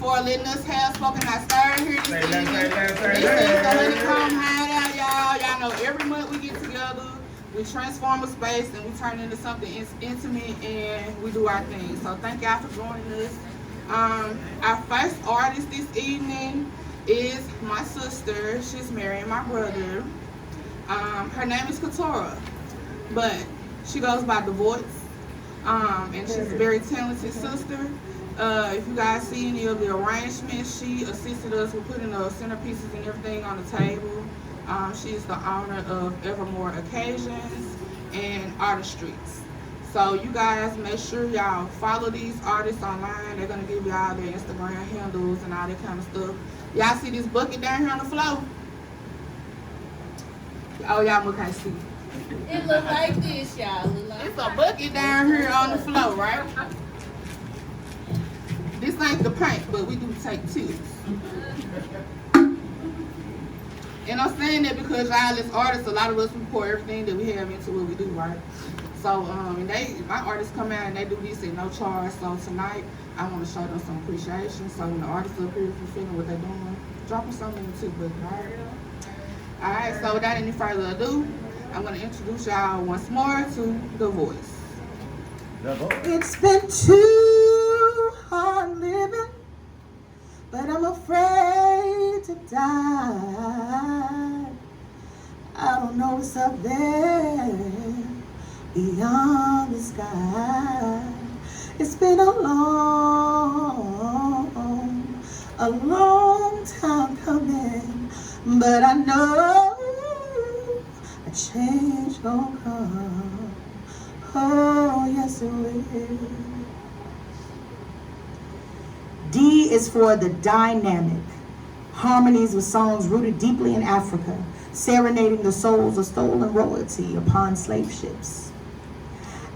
for letting us have spoken our third here this evening. This is the Honeycomb Hideout, y'all. Y'all know every month we get together, we transform a space, and we turn it into something intimate, and we do our thing. So thank y'all for joining us. Our first artist this evening is my sister. She's marrying my brother. Her name is Katora, but she goes by The Voice. And she's a very talented sister. If you guys see any of the arrangements, she assisted us with putting the centerpieces and everything on the table. She is the owner of Evermore Occasions and Artistries. So you guys make sure y'all follow these artists online. They're gonna give y'all their Instagram handles and all that kind of stuff. Y'all see this bucket down here on the floor? Oh, y'all can't see. It look like this, y'all. It's a bucket down here on the floor, right? This ain't the paint, but we do take tips. And I'm saying that because y'all as artists, a lot of us, we pour everything that we have into what we do, right? So, my artists come out and they do this at no charge. So tonight, I want to show them some appreciation. So when the artists up here, if you're feeling what they're doing, drop them something in the tip bucket, all right? All right, so without any further ado, I'm going to introduce y'all once more to The Voice. It's been too hard living, but I'm afraid to die. I don't know what's up there beyond the sky. It's been a long time coming, but I know a change gon' come. Oh, yes it will. D is for the dynamic. Harmonies with songs rooted deeply in Africa, serenading the souls of stolen royalty upon slave ships.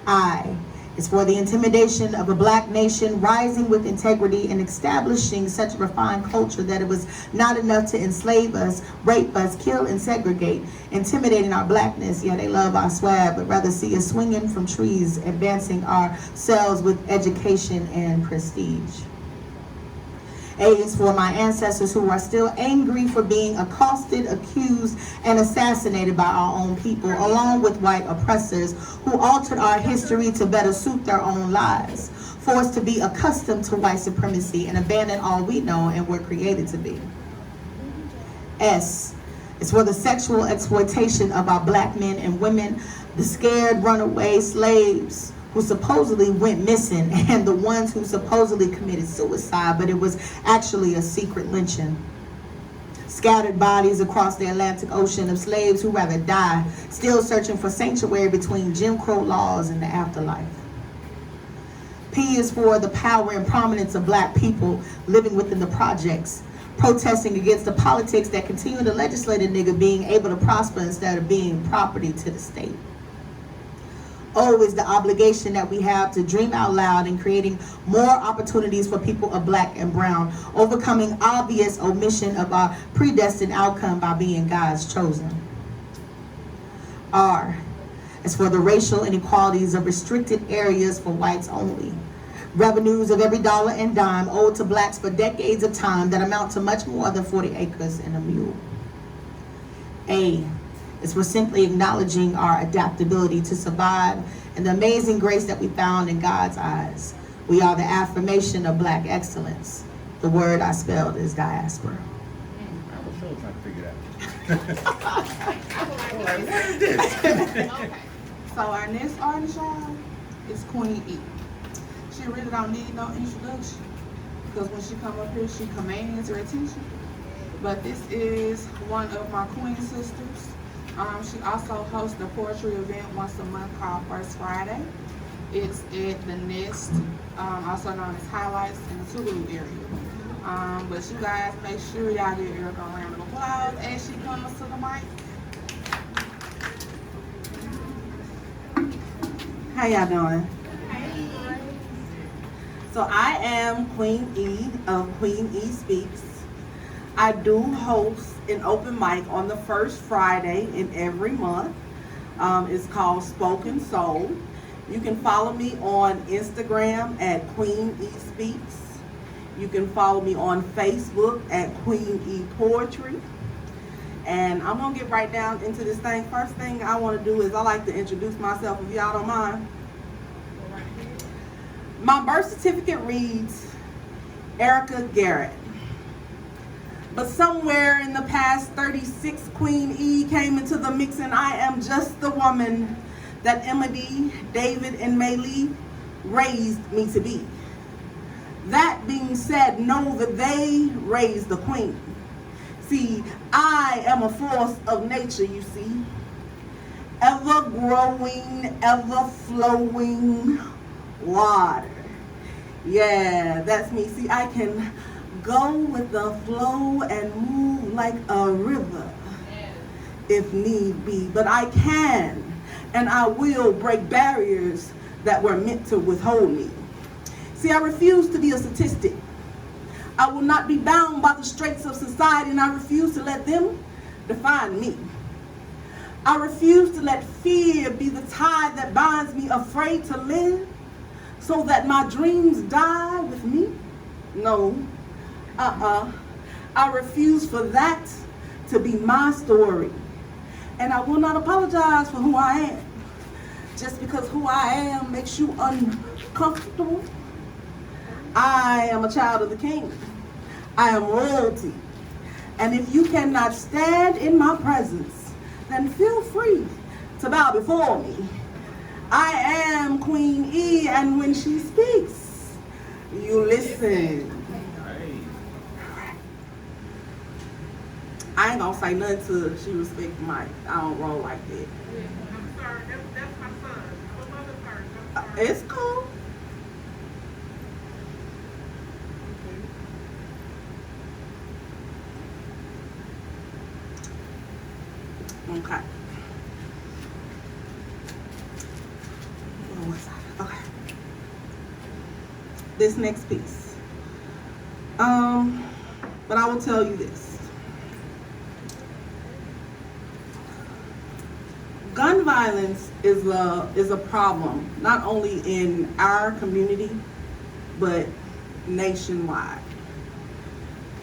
I is for the intimidation of a black nation rising with integrity and establishing such a refined culture that it was not enough to enslave us, rape us, kill, and segregate, intimidating our blackness. Yeah, they love our swag, but rather see us swinging from trees, advancing ourselves with education and prestige. A is for my ancestors who are still angry for being accosted, accused, and assassinated by our own people, along with white oppressors who altered our history to better suit their own lives, forced to be accustomed to white supremacy and abandon all we know and were created to be. S is for the sexual exploitation of our black men and women, the scared runaway slaves who supposedly went missing, and the ones who supposedly committed suicide, but it was actually a secret lynching. Scattered bodies across the Atlantic Ocean of slaves who rather die, still searching for sanctuary between Jim Crow laws and the afterlife. P is for the power and prominence of black people living within the projects, protesting against the politics that continue to legislate a nigga being able to prosper instead of being property to the state. O is the obligation that we have to dream out loud and creating more opportunities for people of black and brown, overcoming obvious omission of our predestined outcome by being God's chosen. R is for the racial inequalities of restricted areas for whites only. Revenues of every dollar and dime owed to blacks for decades of time that amount to much more than 40 acres and a mule. A is for simply acknowledging our adaptability to survive and the amazing grace that we found in God's eyes. We are the affirmation of black excellence. The word I spelled is diaspora. I was sure trying to figure it out. Okay, so our next artist, y'all, is Queen E. She really don't need no introduction because when she come up here, she commands your attention. But this is one of my queen sisters. She also hosts a poetry event once a month called First Friday. It's at the Nest, also known as Highlights in the Tougaloo area. But you guys make sure y'all give Erica a round of applause as she comes to the mic. How y'all doing? So I am Queen E of Queen E Speaks. I do host an open mic on the first Friday in every month. It's called Spoken Soul. You can follow me on Instagram at Queen E Speaks. You can follow me on Facebook at Queen E Poetry. And I'm gonna get right down into this thing. First thing I wanna do is I like to introduce myself, if y'all don't mind. My birth certificate reads Erica Garrett. But somewhere in the past 36, Queen E came into the mix, and I am just the woman that Emily, David, and Maylee raised me to be. That being said, know that they raised the queen. See, I am a force of nature, you see. Ever growing, ever flowing water. Yeah, that's me. See, I can go with the flow and move like a river if need be. But I can and I will break barriers that were meant to withhold me. See, I refuse to be a statistic. I will not be bound by the straits of society, and I refuse to let them define me. I refuse to let fear be the tie that binds me, afraid to live, so that my dreams die with me. No, I refuse for that to be my story. And I will not apologize for who I am. Just because who I am makes you uncomfortable. I am a child of the king. I am royalty. And if you cannot stand in my presence, then feel free to bow before me. I am Queen E, and when she speaks, you listen. I ain't gonna say nothing till she respect my. I don't roll like that. I'm sorry, that's my son. I'm a mother first. I'm sorry. It's cool. Okay. Okay. This next piece. But I will tell you this. Gun violence is a problem, not only in our community, but nationwide.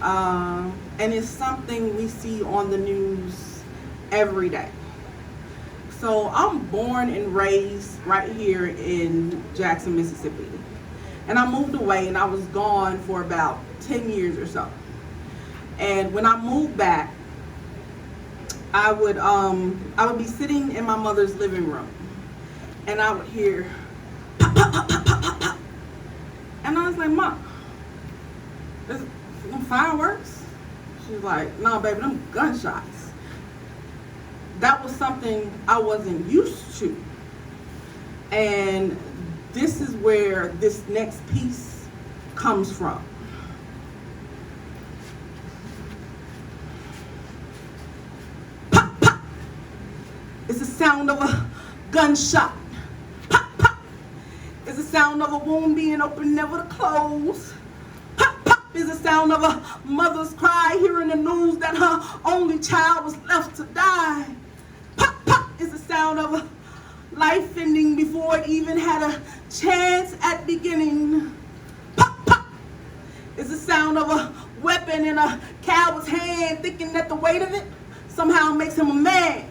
And it's something we see on the news every day. So I'm born and raised right here in Jackson, Mississippi. And I moved away, and I was gone for about 10 years or so. And when I moved back, I would be sitting in my mother's living room, and I would hear pop, pop, pop, pop, pop, pop, pop. And I was like, Mom, is them fireworks? She's like, no, baby, them gunshots. That was something I wasn't used to. And this is where this next piece comes from. It's the sound of a gunshot. Pop, pop. It's the sound of a wound being opened, never to close. Pop, pop. It's the sound of a mother's cry, hearing the news that her only child was left to die. Pop, pop. It's the sound of a life ending before it even had a chance at beginning. Pop, pop. It's the sound of a weapon in a coward's hand, thinking that the weight of it somehow makes him a man.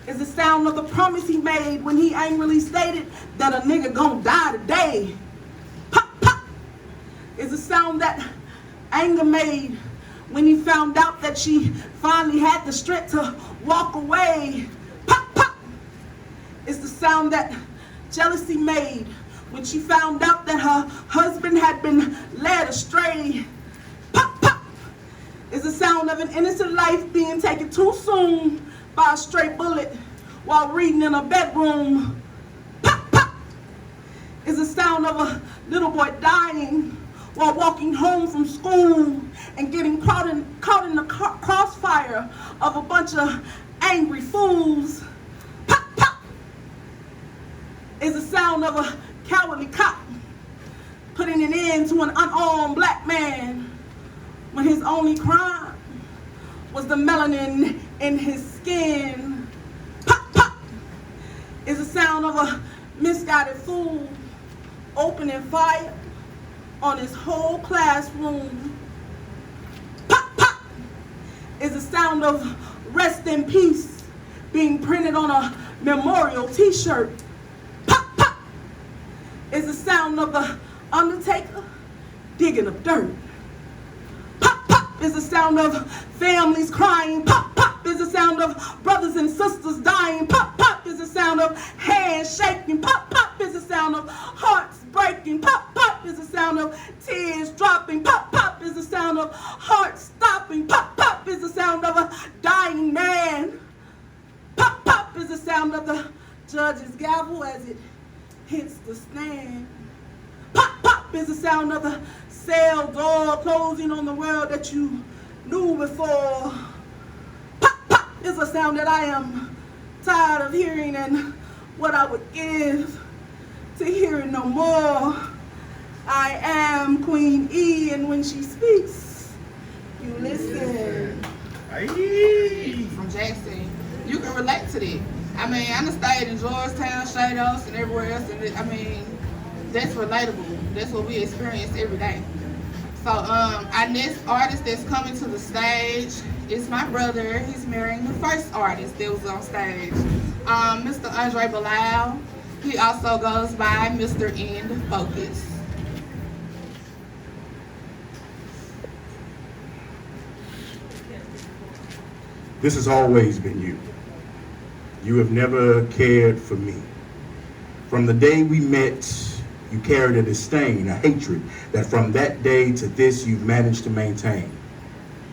Is the sound of the promise he made when he angrily stated that a nigga gon' die today. Pop, pop. Is the sound that anger made when he found out that she finally had the strength to walk away. Pop, pop. Is the sound that jealousy made when she found out that her husband had been led astray. Pop, pop. Is the sound of an innocent life being taken too soon by a stray bullet while reading in a bedroom. Pop, pop. Is the sound of a little boy dying while walking home from school and getting caught in the crossfire of a bunch of angry fools. Pop, pop. Is the sound of a cowardly cop putting an end to an unarmed black man when his only crime was the melanin in his skin. Pop, pop. Is the sound of a misguided fool opening fire on his whole classroom. Pop, pop is the sound of rest in peace being printed on a memorial t-shirt. Pop, pop is the sound of the undertaker digging up dirt. Pop, pop is the sound of families crying. Pop, pop is the sound of brothers and sisters dying. Pop, pop is the sound of hands shaking. Pop, pop is the sound of hearts breaking. Pop, pop is the sound of tears dropping. Pop, pop is the sound of hearts stopping. Pop, pop is the sound of a dying man. Pop, pop is the sound of the judge's gavel as it hits the stand. Pop, pop is the sound of the cell door closing on the world that you knew before. Pop, pop is a sound that I am tired of hearing, and what I would give to hear it no more. I am Queen E, and when she speaks, you listen. Aye. From Jackson, you can relate to that. I mean, I done stayed in Georgetown, Shados, and everywhere else, and I mean, that's relatable. That's what we experience every day. So, our next artist that's coming to the stage is my brother. He's marrying the first artist that was on stage, Mr. Andre Bilal. He also goes by Mr. End Focus. This has always been you. You have never cared for me. From the day we met, you carried a disdain, a hatred, that from that day to this you've managed to maintain.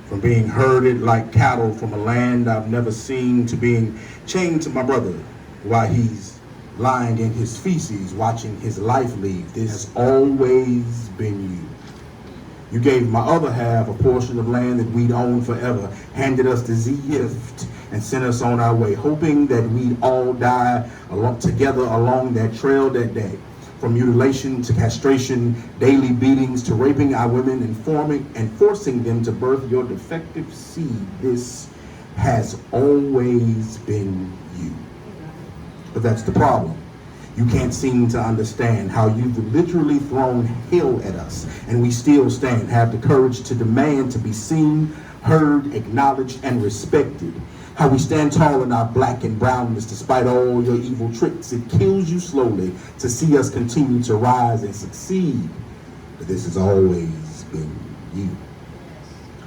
From being herded like cattle from a land I've never seen, to being chained to my brother while he's lying in his feces, watching his life leave. This has always been you. You gave my other half a portion of land that we'd owned forever, handed us the gift, and sent us on our way, hoping that we'd all die together along that trail that day. From mutilation to castration, daily beatings to raping our women and forcing them to birth your defective seed. This has always been you. But that's the problem. You can't seem to understand how you've literally thrown hell at us, and we still stand, have the courage to demand to be seen, heard, acknowledged, and respected. How we stand tall in our black and brownness despite all your evil tricks. It kills you slowly to see us continue to rise and succeed. But this has always been you.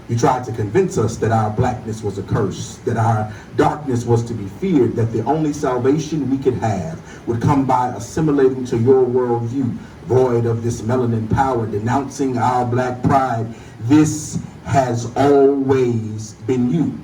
You tried to convince us that our blackness was a curse, that our darkness was to be feared, that the only salvation we could have would come by assimilating to your worldview, void of this melanin power, denouncing our black pride. This has always been you.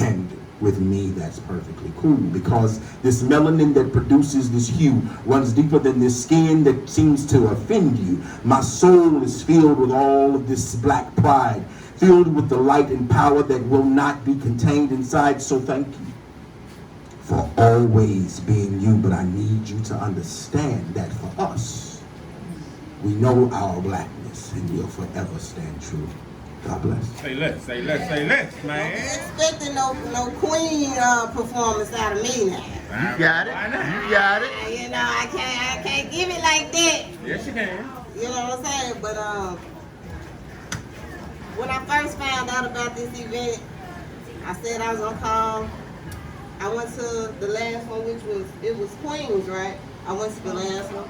And with me, that's perfectly cool, because this melanin that produces this hue runs deeper than this skin that seems to offend you. My soul is filled with all of this black pride, filled with the light and power that will not be contained inside. So thank you for always being you. But I need you to understand that for us, we know our blackness and we'll forever stand true. God bless. Say less, say less, say less, Don't be man. expecting no queen performance out of me now. You got it. You got it. You know, I can't give it like that. Yes, you can. You know what I'm saying? But when I first found out about this event, I said I was gonna call. I went to the last one, which was Queens, right? I went to the last one.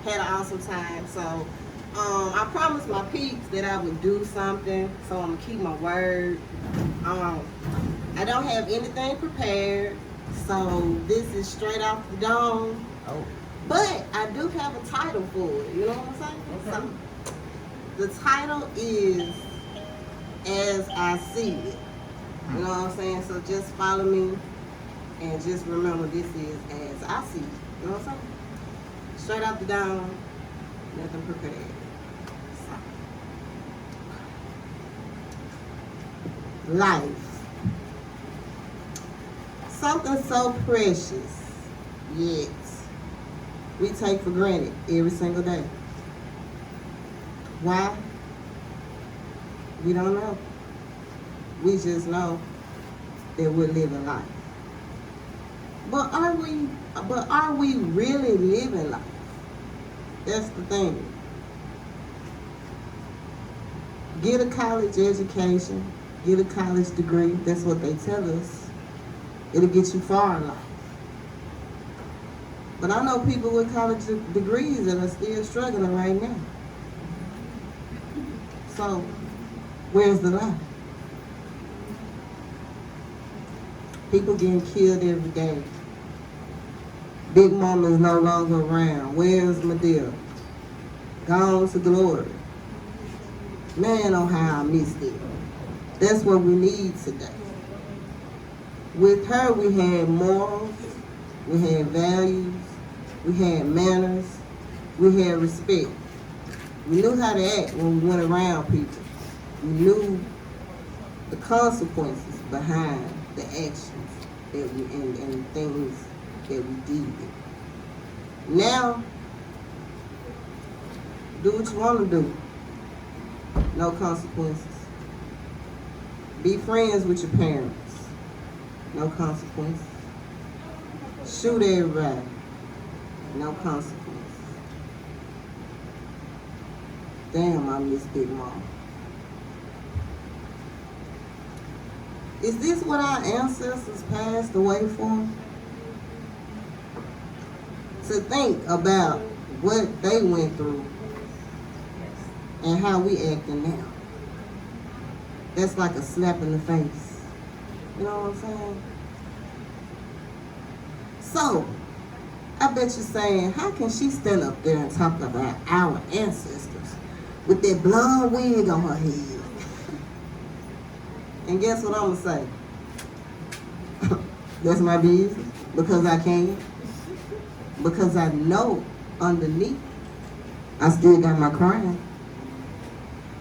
Had an awesome time. So I promised my peeps that I would do something, so I'm gonna keep my word. I don't have anything prepared, so this is straight off the dome. Oh. But I do have a title for it. You know what I'm saying? Okay. So, the title is As I See It. You know what I'm saying? So just follow me and just remember this is As I See It. You know what I'm saying? Straight off the dome, nothing prepared. Life. Something so precious, yet we take for granted every single day. Why? We don't know. We just know that we're living life. But are we really living life? That's the thing. Get a college education, get a college degree. That's what they tell us. It'll get you far in life. But I know people with college degrees that are still struggling right now. So, where's the lie? People getting killed every day. Big Mama is no longer around. Where's Medea? Gone to glory. Man, oh how I missed it. That's what we need today. With her, we had morals, we had values, we had manners, we had respect. We knew how to act when we went around people. We knew the consequences behind the actions that we and things that we did. Now, do what you want to do. No consequences. Be friends with your parents. No consequences. Shoot everybody. No consequences. Damn, I miss Big Mom. Is this what our ancestors passed away for? To think about what they went through and how we acting now. That's like a slap in the face. You know what I'm saying? So, I bet you're saying, how can she stand up there and talk about our ancestors with that blonde wig on her head? And guess what I'm gonna say? That's my business, because I can. Because I know underneath, I still got my crown.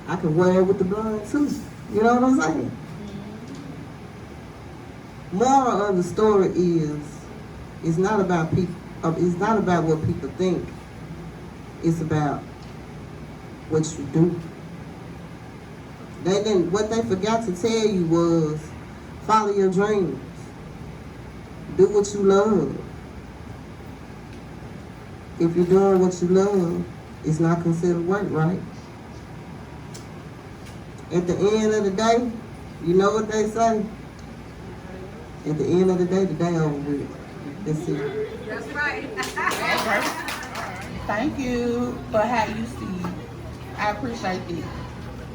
I can wear it with the blonde too. You know what I'm saying? Moral of the story is, it's not about people. It's not about what people think. It's about what you do. What they forgot to tell you was, follow your dreams. Do what you love. If you're doing what you love, it's not considered work, right? At the end of the day, you know what they say? At the end of the day over with. That's it. That's right. Thank you for how you see it. I appreciate it.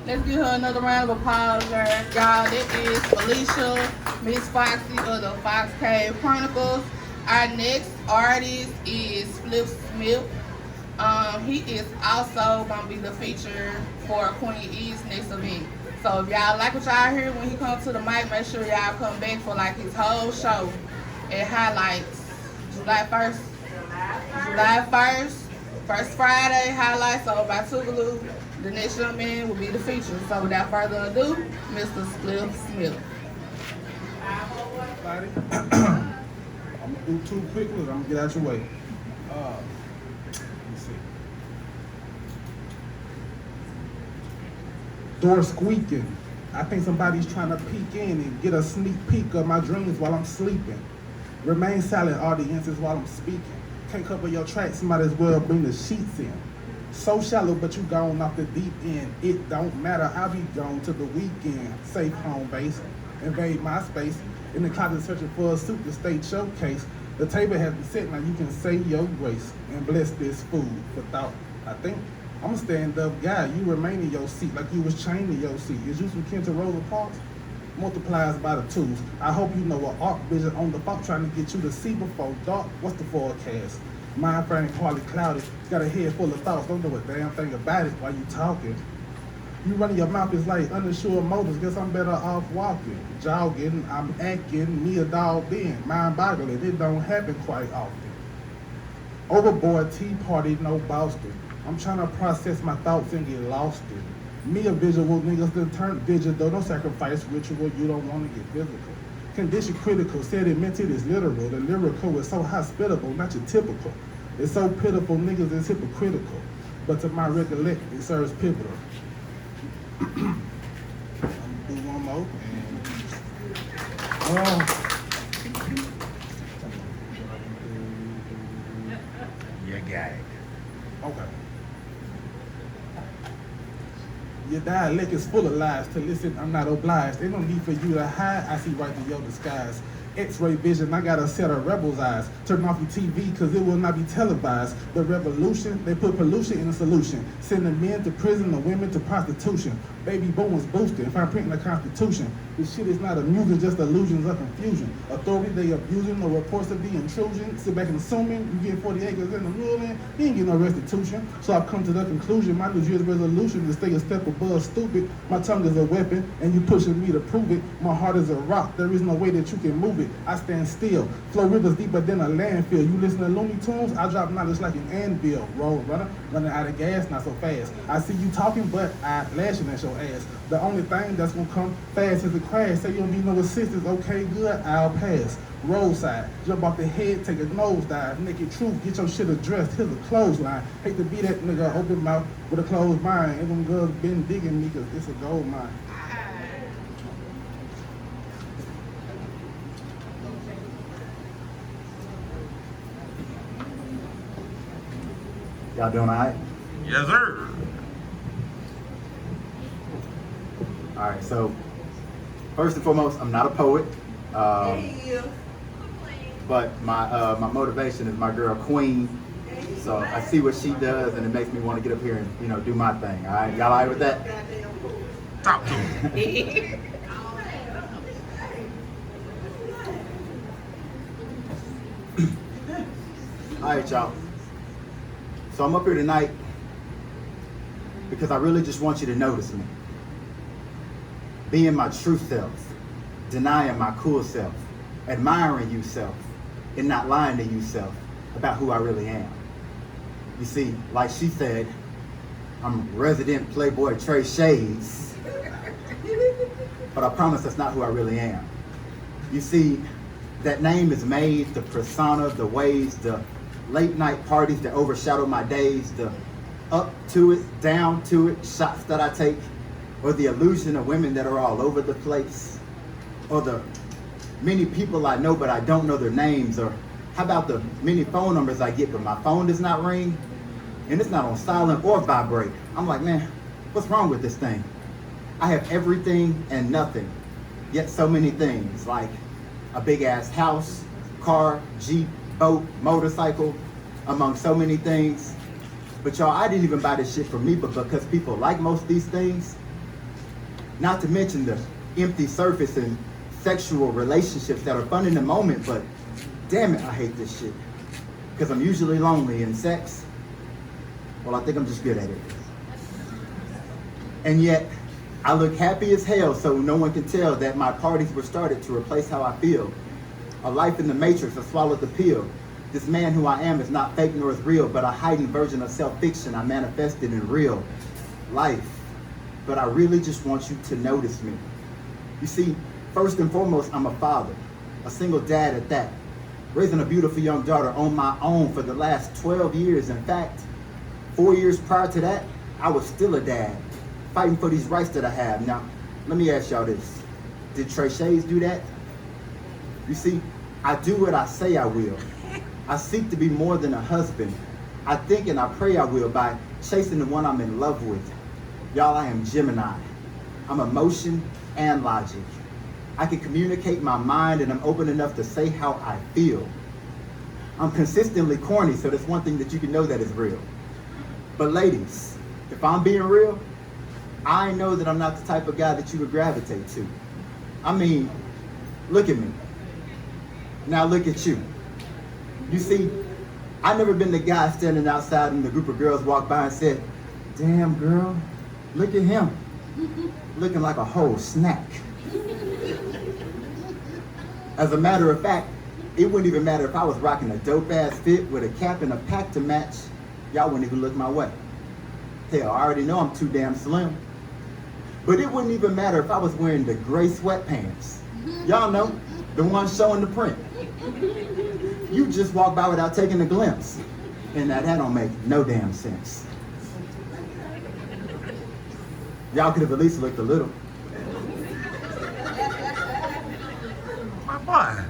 Let's give her another round of applause, girl. Y'all, that is Felicia, Miss Foxy of the Fox Cave Chronicles. Our next artist is Flip Smith. He is also gonna be the feature for Queen E's next event. So if y'all like what y'all hear when he comes to the mic, make sure y'all come back for like his whole show. It highlights July 1st. July 1st, first Friday, highlights over by Tougaloo. The next young man will be the feature. So without further ado, Mr. Flip Smith. I'm gonna do two quick ones. I'm gonna get out your way. Let me see. Door squeaking. I think somebody's trying to peek in and get a sneak peek of my dreams while I'm sleeping. Remain silent, audiences, while I'm speaking. Can't cover your tracks, might as well bring the sheets in. So shallow, but you gone off the deep end. It don't matter, I'll be gone to the weekend. Safe home base, invade my space. In the closet searching for a suit to state showcase. The table has been set, now you can say your grace and bless this food for thought. I think I'm a stand-up guy. You remain in your seat like you was chained in your seat. Is you some kin to Rosa Parks? Multiplies by the twos. I hope you know what arc vision on the fuck trying to get you to see before dark. What's the forecast? Mind frame partly cloudy. Got a head full of thoughts. Don't know a damn thing about it while you talking. You running your mouth is like uninsured motors. Guess I'm better off walking. Jogging, I'm acting, me a dog then. Mind boggling, it don't happen quite often. Overboard, tea party, no Boston. I'm trying to process my thoughts and get lost in. Me a visual, niggas then turn digital. No sacrifice ritual, you don't want to get physical. Condition critical, said it meant it is literal. The lyrical is so hospitable, not your typical. It's so pitiful, niggas is hypocritical. But to my recollect, it serves pivotal. I'm gonna do one more. You got it. Okay. Your dialect is full of lies. To listen, I'm not obliged. Ain't no need for you to hide. I see right through your disguise. X-ray vision, I got a set of rebels' eyes. Turn off your TV, cause it will not be televised. The revolution, they put pollution in a solution. Send the men to prison, the women to prostitution. Baby boomers boosting, if I'm printing the Constitution. This shit is not amusing, just illusions of confusion. Authority, they abusing, no reports of the intrusion. Sit back and assuming, you get 40 acres in the ruling, you ain't get no restitution. So I've come to the conclusion, my New Year's resolution is to stay a step above stupid. My tongue is a weapon, and you pushing me to prove it. My heart is a rock, there is no way that you can move it. I stand still, flow rivers deeper than a landfill. You listen to Looney Tunes, I drop knowledge like an anvil. Road runner, running out of gas, not so fast. I see you talking, but I lashing at your ass. The only thing that's gonna come fast is the crash. Say you don't need no assistance, okay, good, I'll pass. Roadside, jump off the head, take a nosedive. Naked truth, get your shit addressed, here's a clothesline. Hate to be that nigga, open mouth with a closed mind. And them girls been digging me, cause it's a gold mine. Y'all doing all right? Yes, sir. All right, so first and foremost, I'm not a poet, but my motivation is my girl Queen. So I see what she does, and it makes me want to get up here and do my thing. All right, y'all all right with that? Talk to him. All right, y'all. So I'm up here tonight because I really just want you to notice me. Being my true self, denying my cool self, admiring you self, and not lying to you self about who I really am. You see, like she said, I'm resident playboy Trey Shades, but I promise that's not who I really am. You see, that name is made, the persona, the ways, the late night parties that overshadow my days, the up to it, down to it, shots that I take, or the illusion of women that are all over the place, or the many people I know but I don't know their names, or how about the many phone numbers I get but my phone does not ring, and it's not on silent or vibrate. I'm like, man, what's wrong with this thing? I have everything and nothing, yet so many things, like a big ass house, car, Jeep, boat, motorcycle, among so many things. But y'all, I didn't even buy this shit for me, but because people like most of these things. Not to mention the empty surface and sexual relationships that are fun in the moment, but damn it, I hate this shit. Because I'm usually lonely, and sex, well, I think I'm just good at it. And yet, I look happy as hell, so no one can tell that my parties were started to replace how I feel. A life in the matrix, I swallowed the pill. This man who I am is not fake nor is real, but a heightened version of self-fiction I manifested in real life. But I really just want you to notice me. You see, first and foremost, I'm a father, a single dad at that, raising a beautiful young daughter on my own for the last 12 years. In fact, 4 years prior to that, I was still a dad, fighting for these rights that I have. Now, let me ask y'all this. Did Trey Shades do that? You see, I do what I say I will. I seek to be more than a husband. I think and I pray I will by chasing the one I'm in love with. Y'all, I am Gemini. I'm emotion and logic. I can communicate my mind, and I'm open enough to say how I feel. I'm consistently corny, so that's one thing that you can know that is real. But ladies, if I'm being real, I know that I'm not the type of guy that you would gravitate to. I mean, look at me. Now look at you. You see, I've never been the guy standing outside and the group of girls walked by and said, damn girl, look at him, looking like a whole snack. As a matter of fact, it wouldn't even matter if I was rocking a dope ass fit with a cap and a pack to match, y'all wouldn't even look my way. Hell, I already know I'm too damn slim. But it wouldn't even matter if I was wearing the gray sweatpants. Y'all know, the ones showing the print. You just walk by without taking a glimpse. And that don't make no damn sense. Y'all could have at least looked a little. My boy.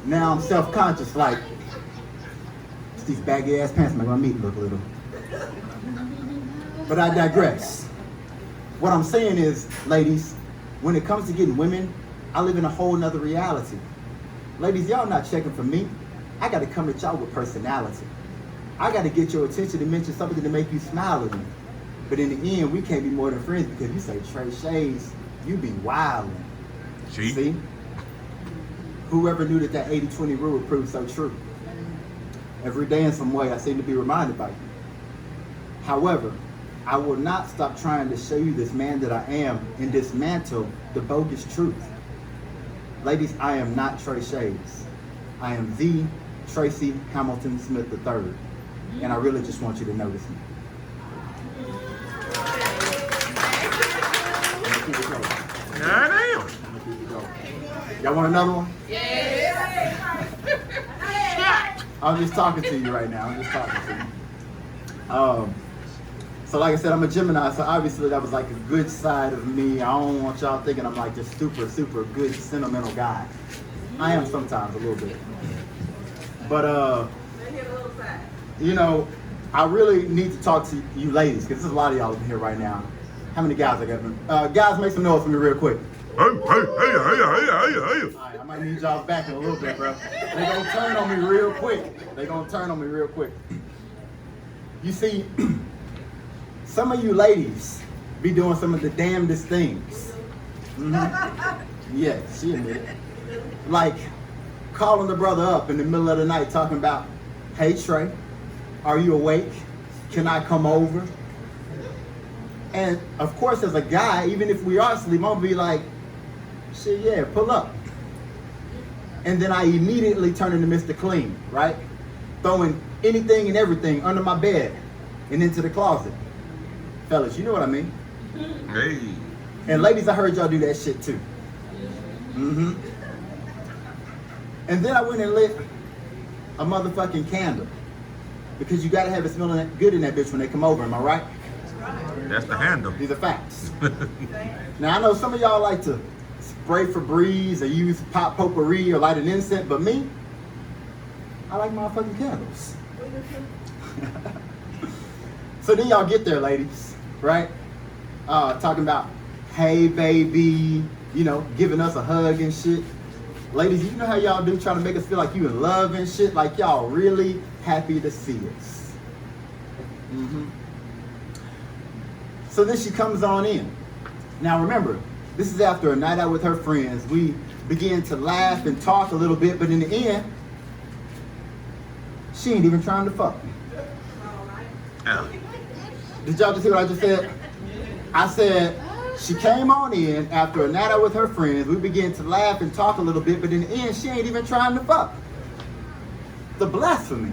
Now I'm self-conscious, like, these baggy ass pants make my meat look little. But I digress. What I'm saying is, ladies, when it comes to getting women, I live in a whole nother reality. Ladies, y'all not checking for me. I got to come at y'all with personality. I got to get your attention to mention something to make you smile at me. But in the end, we can't be more than friends because you say Trey Shades, you be wildin'. See? Whoever knew that 80-20 rule would prove so true. Every day in some way, I seem to be reminded by you. However, I will not stop trying to show you this man that I am and dismantle the bogus truth. Ladies, I am not Trey Shades. I am the Tracy Hamilton Smith III. And I really just want you to notice me. Goddamn. Y'all want another one? Yes. I'm just talking to you right now. I'm just talking to you. So like I said, I'm a Gemini, so obviously that was like a good side of me. I don't want y'all thinking I'm like this super, super good, sentimental guy. I am sometimes, a little bit. But, you know, I really need to talk to you ladies, because there's a lot of y'all in here right now. How many guys I got? Guys, make some noise for me real quick. All right, I might need y'all back in a little bit, bro. They gonna turn on me real quick. You see, some of you ladies be doing some of the damnedest things. Mm-hmm. Yeah, she admitted. Like calling the brother up in the middle of the night talking about, hey Trey, are you awake? Can I come over? And of course, as a guy, even if we are asleep, I'm gonna be like, shit, yeah, pull up. And then I immediately turn into Mr. Clean, right? Throwing anything and everything under my bed and into the closet. Fellas, you know what I mean? Hey. And ladies, I heard y'all do that shit too. Mm-hmm. And then I went and lit a motherfucking candle. Because you gotta have it smelling good in that bitch when they come over, am I right? That's the handle. These are facts. Now I know some of y'all like to spray Febreze or use pop potpourri or light an incense, but me, I like motherfucking candles. So then y'all get there, ladies, right? Talking about, hey baby, you know, giving us a hug and shit. Ladies, you know how y'all do, trying to make us feel like you in love and shit, like y'all really happy to see us. Mm-hmm. So then she comes on in. Now remember, this is after a night out with her friends. We begin to laugh and talk a little bit, but in the end, she ain't even trying to fuck me. Did y'all just hear what I just said? I said, she came on in after a night out with her friends. We began to laugh and talk a little bit, but in the end, she ain't even trying to fuck. The blasphemy.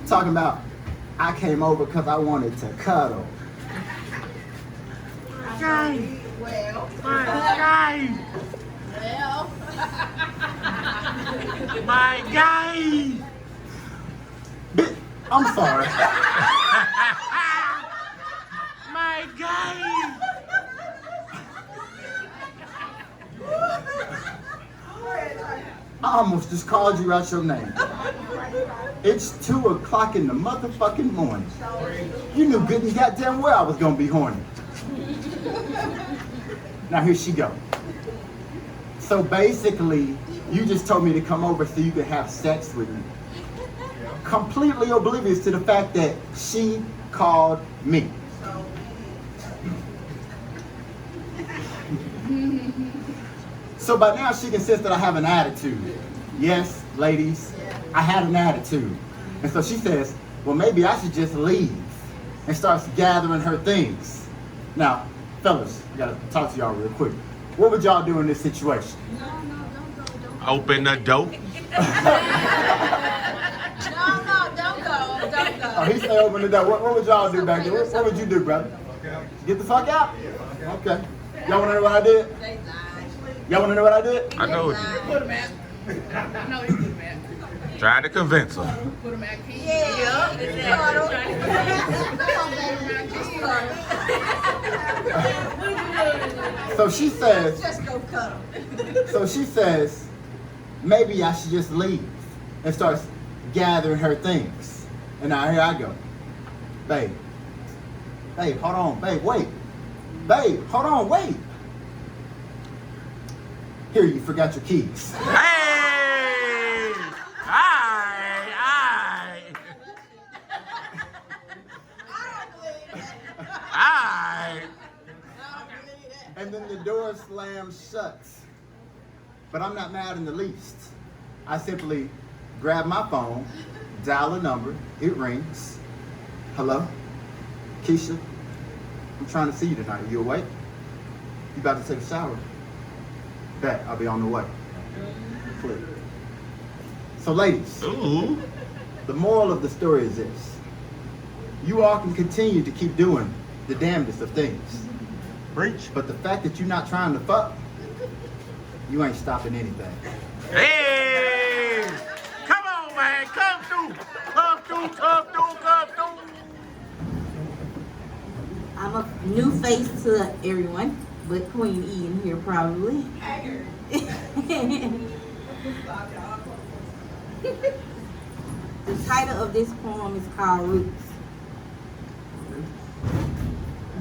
Talking about, I came over because I wanted to cuddle. Guy. Well. My guy. Well. My guy. I'm sorry. My guy. I almost just called you out your name. It's 2 o'clock in the motherfucking morning. You knew good and goddamn well I was gonna be horny. Now here she go. So basically, you just told me to come over so you could have sex with me. Completely oblivious to the fact that she called me. So by now she can sense that I have an attitude. Yes, ladies, I had an attitude. And so she says, well, maybe I should just leave, and starts gathering her things. Now, fellas, I gotta talk to y'all real quick. What would y'all do in this situation? Open the door. No, don't go. Don't go. Oh, he said open the door. What would y'all do back there? What would you do, brother? Get the fuck out? Okay. Y'all wanna know what I did? Y'all wanna know what I did? I know what you Put him at. I know he put him at. tried to convince her. Put him at King. So she says, Just go cuddle. so she says, maybe I should just leave, and starts gathering her things. And now here I go. Babe, Babe, hold on. Babe, wait. Babe, hold on, wait. Here, you forgot your keys. Hey! Aye! Aye! And then the door slams shut. But I'm not mad in the least. I simply grab my phone, dial a number, it rings. Hello? Keisha? I'm trying to see you tonight. Are you awake? You about to take a shower? Bet, I'll be on the way. Click. So ladies, Ooh. the moral of the story is this. You all can continue to keep doing the damnedest of things. Preach. But the fact that you're not trying to fuck, you ain't stopping anything. Hey! Come on, man. Come through. Come through, come through, come through. I'm a new face to everyone, but Queen E in here probably. The title of this poem is called Roots.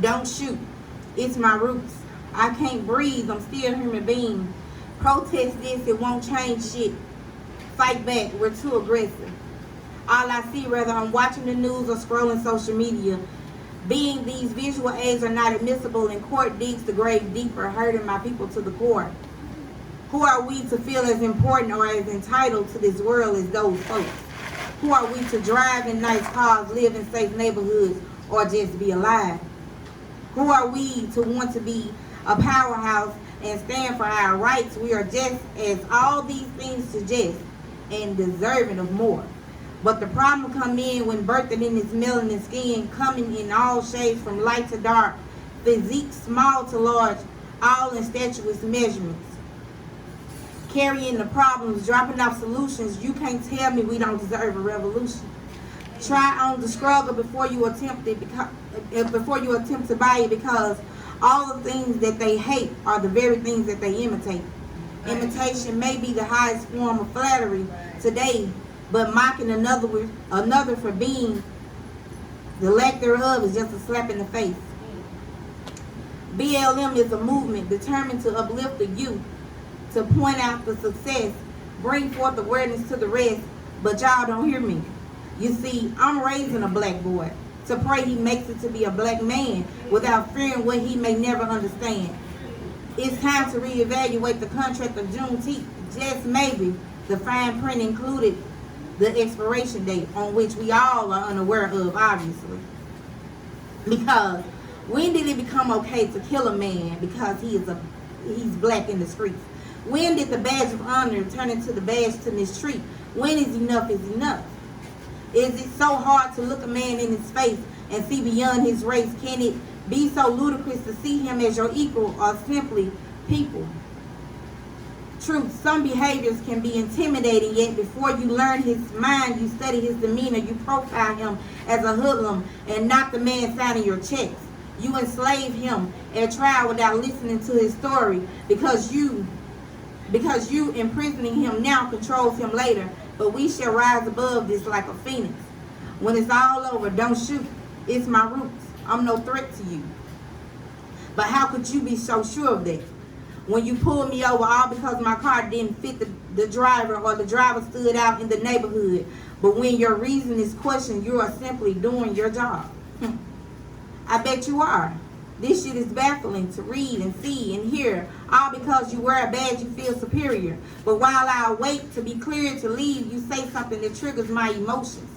Don't shoot. It's my roots. I can't breathe. I'm still a human being. Protest this. It won't change shit. Fight back. We're too aggressive. All I see, whether I'm watching the news or scrolling social media, being these visual aids are not admissible in court digs the grave deeper, hurting my people to the core. Who are we to feel as important or as entitled to this world as those folks? Who are we to drive in nice cars, live in safe neighborhoods, or just be alive? Who are we to want to be a powerhouse and stand for our rights? We are just as all these things suggest and deserving of more. But the problem come in when birthed in this melanin skin, coming in all shades from light to dark, physique small to large, all in statuous measurements. Carrying the problems, dropping off solutions. You can't tell me we don't deserve a revolution. Try on the struggle before you attempt it, before you attempt to buy it, because all the things that they hate are the very things that they imitate. Imitation may be the highest form of flattery today, but mocking another for being the lack thereof is just a slap in the face. BLM is a movement determined to uplift the youth, to point out the success, bring forth awareness to the rest, but y'all don't hear me. You see, I'm raising a black boy to pray he makes it to be a black man without fearing what he may never understand. It's time to reevaluate the contract of Juneteenth. Just maybe the fine print included the expiration date, on which we all are unaware of, obviously. Because when did it become okay to kill a man because he's black in the streets? When did the badge of honor turn into the badge to mistreat? When is enough enough? Is it so hard to look a man in his face and see beyond his race? Can it be so ludicrous to see him as your equal or simply people? Truth, some behaviors can be intimidating, yet before you learn his mind, you study his demeanor, you profile him as a hoodlum and not the man signing your checks. You enslave him at trial without listening to his story because you imprisoning him now controls him later. But we shall rise above this like a phoenix. When it's all over, don't shoot. It's my roots. I'm no threat to you. But how could you be so sure of that? When you pulled me over all because my car didn't fit the driver, or the driver stood out in the neighborhood. But when your reason is questioned, you are simply doing your job. I bet you are. This shit is baffling to read and see and hear, all because you wear a badge you feel superior. But while I wait to be cleared to leave, you say something that triggers my emotions.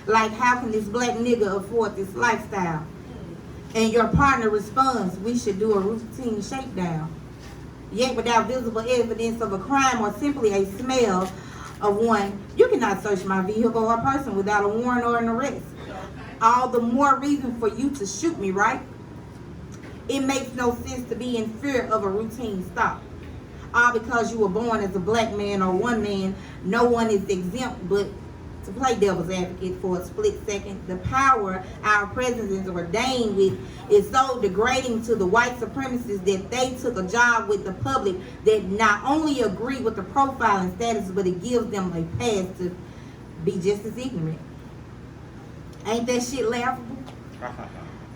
Like, how can this black nigga afford this lifestyle? And your partner responds, we should do a routine shakedown. Yet without visible evidence of a crime or simply a smell of one, you cannot search my vehicle or person without a warrant or an arrest. All the more reason for you to shoot me, right? It makes no sense to be in fear of a routine stop. All because you were born as a black man or one man, no one is exempt. But to play devil's advocate for a split second, the power our president is ordained with is so degrading to the white supremacists that they took a job with the public that not only agree with the profiling status, but it gives them a pass to be just as ignorant. Ain't that shit laughable?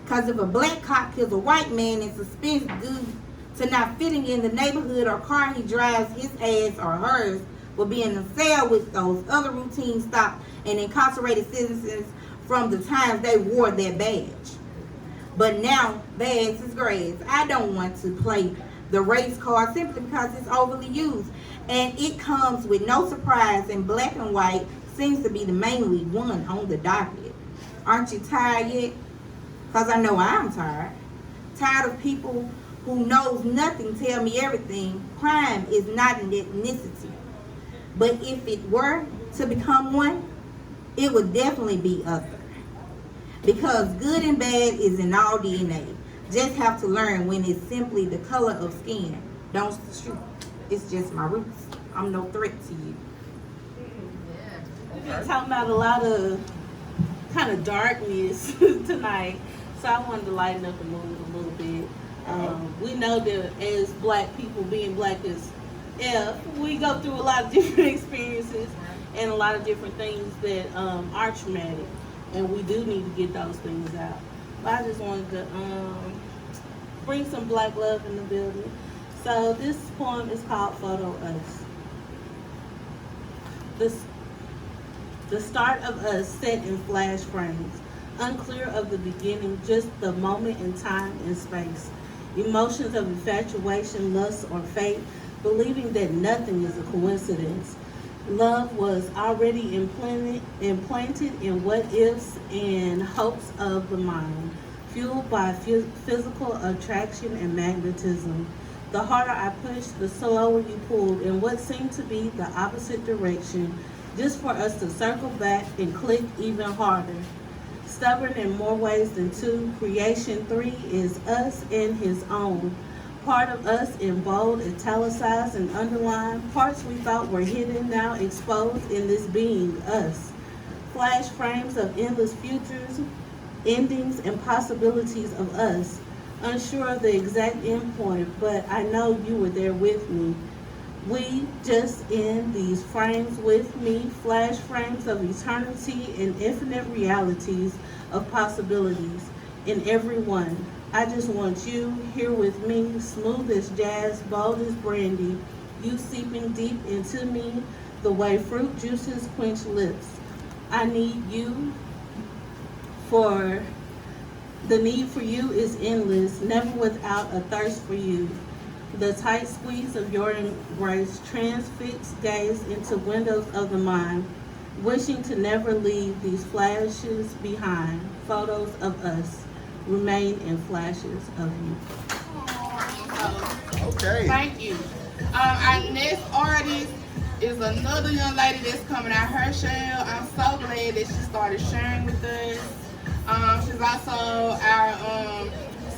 Because if a black cop kills a white man in suspense due to not fitting in the neighborhood or car he drives, his ass or hers will be in a cell with those other routine stop and incarcerated citizens from the times they wore their badge. But now their ass is grades. I don't want to play the race card simply because it's overly used. And it comes with no surprise, and black and white seems to be the mainly one on the docket. Aren't you tired yet? Because I know I'm tired. Tired of people who knows nothing tell me everything. Crime is not an ethnicity. But if it were to become one, it would definitely be other. Because good and bad is in all DNA. Just have to learn when it's simply the color of skin. Don't shoot. It's just my roots. I'm no threat to you. We've been talking about a lot of kind of darkness tonight, so I wanted to lighten up the mood a little bit. We know that as black people, being black as F, we go through a lot of different experiences and a lot of different things that are traumatic, and we do need to get those things out. But I just wanted to bring some black love in the building. So this poem is called Photo Us. The start of us set in flash frames, unclear of the beginning, just the moment in time and space. Emotions of infatuation, lust, or fate, believing that nothing is a coincidence. Love was already implanted in what-ifs and hopes of the mind, fueled by physical attraction and magnetism. The harder I pushed, the slower you pulled in what seemed to be the opposite direction, just for us to circle back and click even harder. Stubborn in more ways than two, creation 3 is us in his own. Part of us in bold, italicized, and underlined, parts we thought were hidden now exposed in this being, us. Flash frames of endless futures, endings, and possibilities of us. Unsure of the exact endpoint, but I know you were there with me. We just in these frames with me, flash frames of eternity and infinite realities of possibilities in every one. I just want you here with me, smooth as jazz, bold as brandy, you seeping deep into me the way fruit juices quench lips. I need you for the need for you is endless, never without a thirst for you. The tight squeeze of your embrace, transfixed gaze into windows of the mind, wishing to never leave these flashes behind. Photos of us remain in flashes of you. Okay. Thank you. Our next artist is another young lady that's coming out her shell. I'm so glad that she started sharing with us. She's also our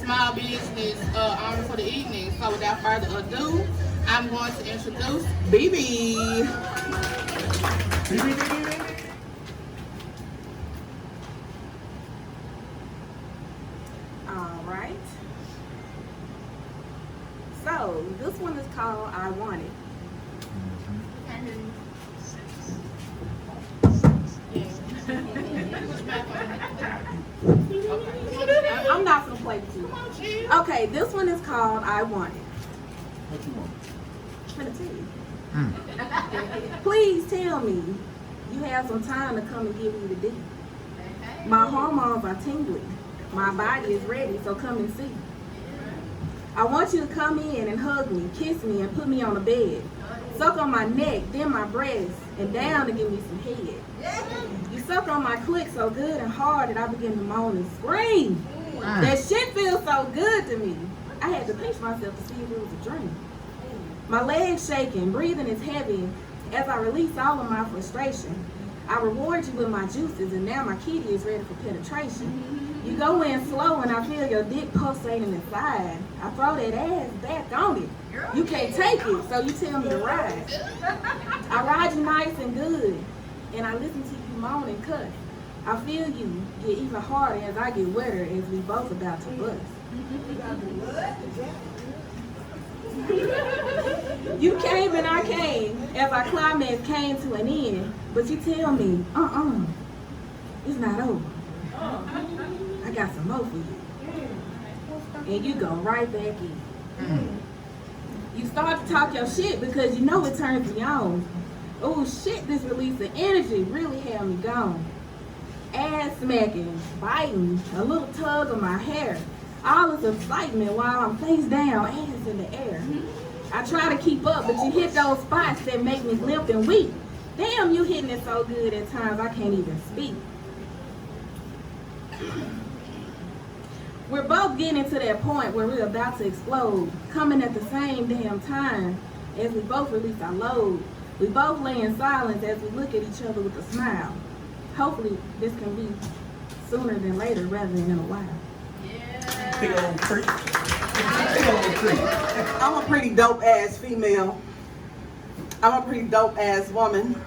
small business owner for the evening. So without further ado, I'm going to introduce BB. All right. So this one is called I Want It. I'm not gonna play with you. Okay, this one is called I Want It. What you want? I'm gonna tell you. Please tell me you have some time to come and give me the D. My hormones are tingling. My body is ready, so come and see. I want you to come in and hug me, kiss me, and put me on the bed. Suck on my neck, then my breast, and down to give me some head. You suck on my clit so good and hard that I begin to moan and scream. That shit feels so good to me. I had to pinch myself to see if it was a dream. My legs shaking, breathing is heavy as I release all of my frustration. I reward you with my juices, and now my kitty is ready for penetration. You go in slow and I feel your dick pulsating inside. I throw that ass back on it. You can't take it, so you tell me to ride. I ride you nice and good, and I listen to you moan and cuss. I feel you get even harder as I get wetter as we both about to bust. You came and I came as our climax came to an end, but you tell me, it's not over. I got some more for you. and you go right back in. You start to talk your shit because you know it turns me on. Oh shit, this release of energy really had me gone. Ass smacking, biting, a little tug of my hair. All this excitement while I'm face down, ass in the air. I try to keep up, but you hit those spots that make me limp and weak. Damn, you hitting it so good at times I can't even speak. We're both getting to that point where we're about to explode, coming at the same damn time as we both release our load. We both lay in silence as we look at each other with a smile. Hopefully this can be sooner than later rather than in a while. Big old creek. Big old creek. I'm a pretty dope ass female. I'm a pretty dope ass woman.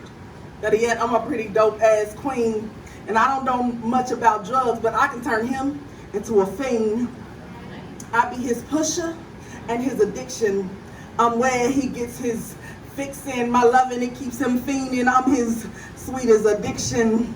Better yet, I'm a pretty dope ass queen. And I don't know much about drugs, but I can turn him into a fiend. I be his pusher and his addiction. I'm where he gets his fixin', my loving, it keeps him fiending. I'm his sweetest addiction.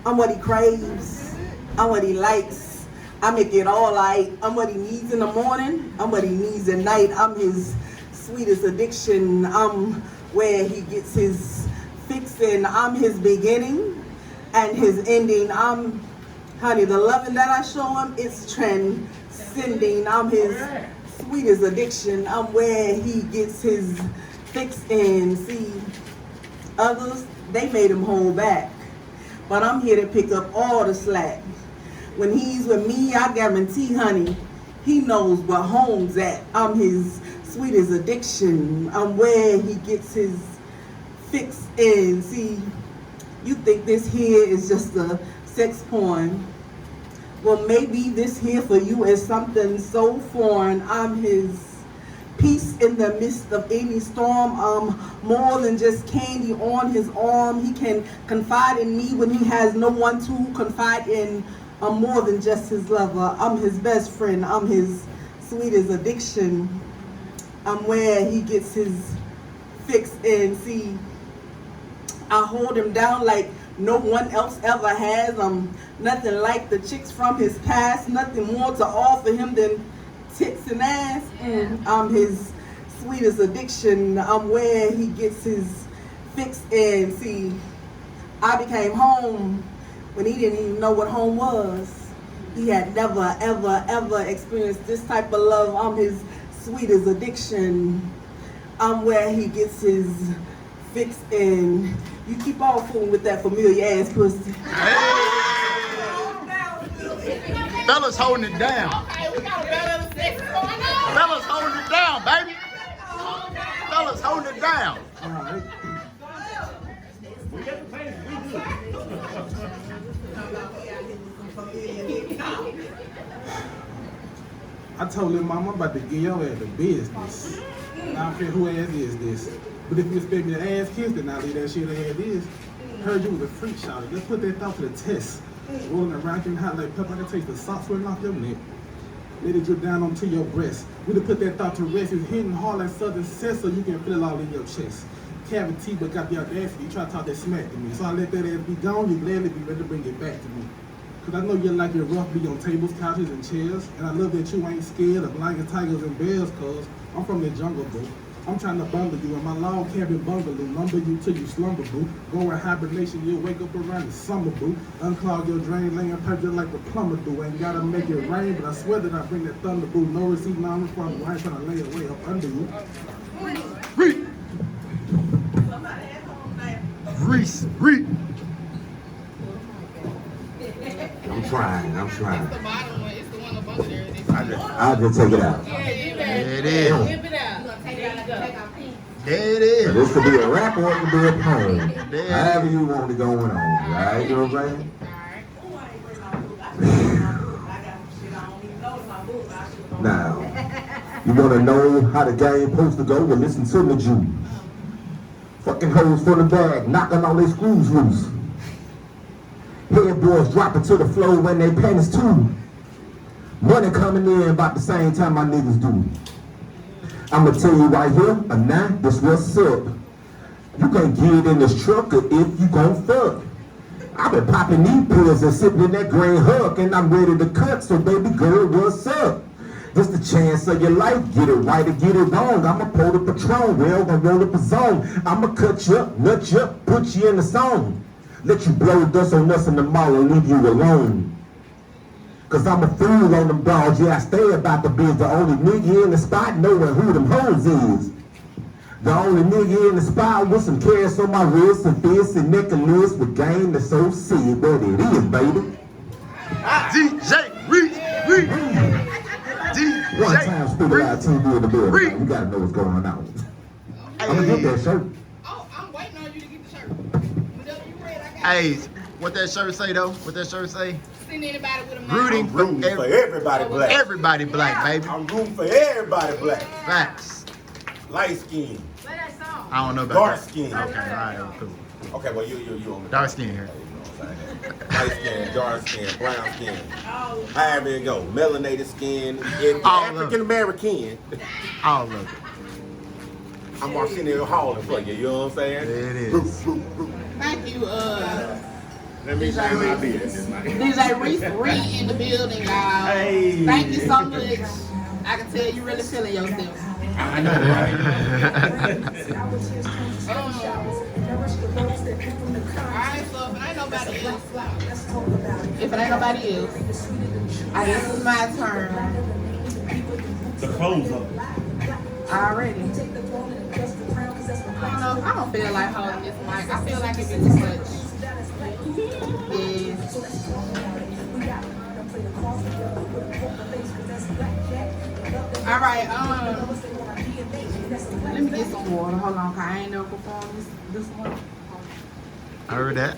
I'm what he craves. I'm what he likes. I make it all right. I'm what he needs in the morning. I'm what he needs at night. I'm his sweetest addiction. I'm where he gets his fixin'. I'm his beginning and his ending. Honey, the loving that I show him, it's transcending. I'm his sweetest addiction. I'm where he gets his fix in. See, others, they made him hold back. But I'm here to pick up all the slack. When he's with me, I guarantee, honey, he knows where home's at. I'm his sweetest addiction. I'm where he gets his fix in. See, you think this here is just a sex porn. Well, maybe this here for you is something so foreign. I'm his peace in the midst of any storm. I'm more than just candy on his arm. He can confide in me when he has no one to confide in. I'm more than just his lover. I'm his best friend. I'm his sweetest addiction. I'm where he gets his fix in. See, I hold him down like no one else ever has. I'm nothing like the chicks from his past. Nothing more to offer him than tits and ass. I'm his sweetest addiction. I'm where he gets his fix in. See, I became home when he didn't even know what home was. He had never, ever, ever experienced this type of love. I'm his sweetest addiction. I'm where he gets his fix in. You keep on fooling with that familiar ass pussy. Hey. Fellas holding it down. Okay, we got a better sex going on. Fellas holding it down, baby. Fellas holding it down. All right. We got the pace. We good. I told him, Mom, I'm about to give your ass the business. I don't care who ass is this. But if you expect me to ass kiss, then I'll leave that shit as is. Heard you was a freak shot. Let's put that thought to the test. Rolling around getting hot like pepper, I can taste the salt sweating off your neck. Let it drip down onto your breast. We to put that thought to rest. It's hitting hard like Southern Cess so you can feel it all in your chest. Cavity, but got the audacity. Try to talk that smack to me. So I let that ass be gone. You gladly be ready to bring it back to me. Cause I know you like your rough be on tables, couches, and chairs. And I love that you ain't scared of lions, tigers, and bears, cause I'm from the jungle, boo. I'm trying to bundle you in my log cabin bungalow, lumber you till you slumber, boo. Go in hibernation, you'll wake up around the summer, boo. Unclog your drain, laying purple like the plumber do. Ain't gotta make it rain, but I swear that I bring that thunder, boo. No receipt, non-refundable. I ain't trying to lay it way up under you. Read. Reese, read. I'm trying. It's the bottom one. It's the one up under there. I'll just take it out. Yeah, you better. There it is. Whip it out. There it is. This could be a rap or it could be a poem. There. However you want it going on, right? You know what I'm saying? Now, you want to know how the game supposed to go? Well, listen to the Jews. Fucking hoes full of bag, knocking all their screws loose. Headboards dropping to the floor when they panties too. Money coming in about the same time my niggas do. I'ma tell you right here, and now, this what's up. You can't get in this trucker if you gon' fuck. I've been popping these pills and sipping that green huck, and I'm ready to cut, so baby girl, what's up? This the chance of your life. Get it right or get it wrong. I'ma pull the Patron. Well, gonna roll up a zone. I'ma cut you up, nut you up, put you in the song. Let you blow dust on us in the mall and leave you alone. Cause I'm a fool on them dogs. Yeah, I stay about the biz. The only nigga in the spot knowing who them hoes is. The only nigga in the spot with some carrots on my wrist and fists and necklace with game that's so sick. But it is, baby. DJ Reach. One time, Stupid Eye TV in the building. You gotta know what's going on. I'm gonna get that shirt. Oh, I'm waiting on you to get the shirt. Whenever you ready, I got Hey, what that shirt say though? What that shirt say? Send anybody with a mouth. Rooting I'm rooting for everybody black. Everybody black, baby. I'm rooting for everybody black. Facts. Light skin, Play that song. I don't know about dark that. skin. Okay, all right, cool. Okay, well you on the Dark skin here. light skin, dark skin, brown skin. However it go, melanated skin, All of it. African American. All of it. I'm Arsenio Hauling for you. You know what I'm saying? There it is. Thank you, Let me say my business, man. DJ Reese Reed in the building, y'all. Hey. Thank you so much. I can tell you really feeling yourself. I know, right? Alright, so if it ain't nobody else, I guess it's my turn. The close up. Already. I don't feel like holding this mic. I feel like it's too much. Yeah. Alright, let me get some water. Hold on, cause I ain't never performed this one. I heard that.